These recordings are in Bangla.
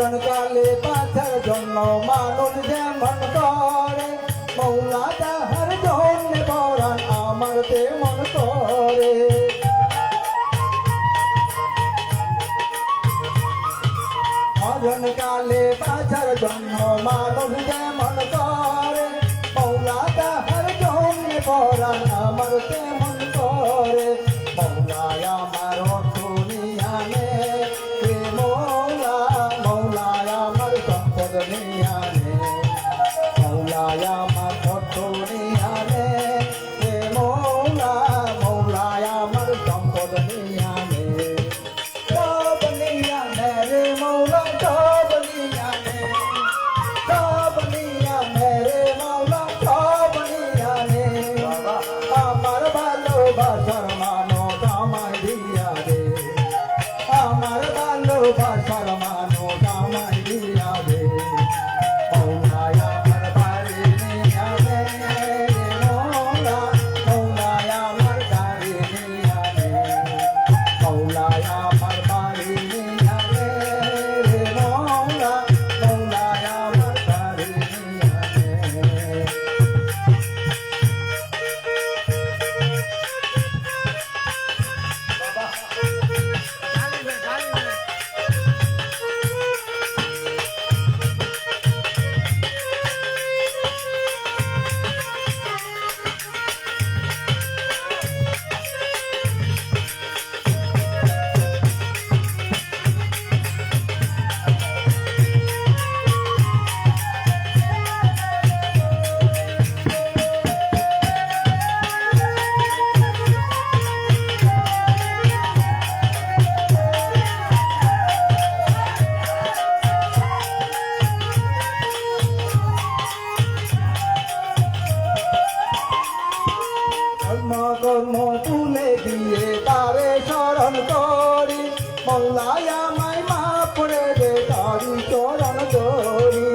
মরণ কালে বাঁচার জন্য মানুষ যেমন করে, মৌলা তাহার জন্য পরাণ আমার তেমন করে। মরণ কালে বাঁচার জন্য মানুষ যেমন করে, মৌলা তাহার জন্য পরাণ আমার তেমন করে। মৌলায় আমার অর্থনিয়ানে হে মৌলা, মৌলায় আমার সম্পদ নিয়ানে, মৌলায় আমার অর্থনিয়ানে হে মৌলা, মৌলায় আমার সম্পদ নিয়ানে। সব নিয়ানে রে মৌলা, সব নিয়ানে, সব নিয়ানে রে মৌলা, সব নিয়ানে। আমার ভালোবাসার মানুষ আমায় দিয়া দে, আমার ভালোবাসার মানুষ আমায় দিয়া দে। মৌলায় আমার বাড়ি নিয়া দে রে মৌলা, মৌলায় আমার গাড়ি নিয়া দে, মৌলায় আমার বাড়ি নিয়া দে রে মৌলা, মৌলায় আমার গাড়ি নিয়া দে। কর্ম তুলে দিয়ে তারে স্মরণ করি, মৌলায় আমায় মাফ করে দে তারি চরণ করি।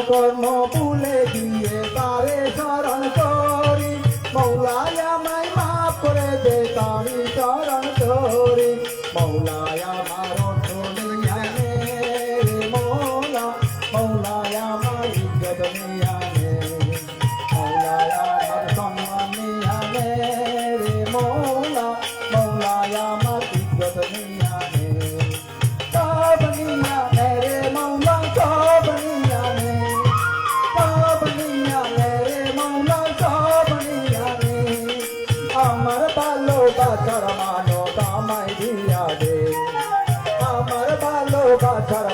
কর্ম ভুলে দিয়ে তারে স্মরণ করি, মৌলায় আমায় মাফ করে দে তারি চরণ করি। মৌলায় আমার অর্থনিয়ানে রে মৌলা, মৌলায় আমার ইজ্জত নিয়ানে, মৌলায় আমার সম্মান নিয়ানে রে মৌলা, মৌলায় আমার ইজ্জত নিয়ানে। সব নিয়ানে রে মৌলা, সব নিয়ানে, সব নিয়ানে রে মৌলা, সব নিয়ানে। আমার ভালোবাসার মানুষ আমায় দিয়া দে, আমার ভালোবাসার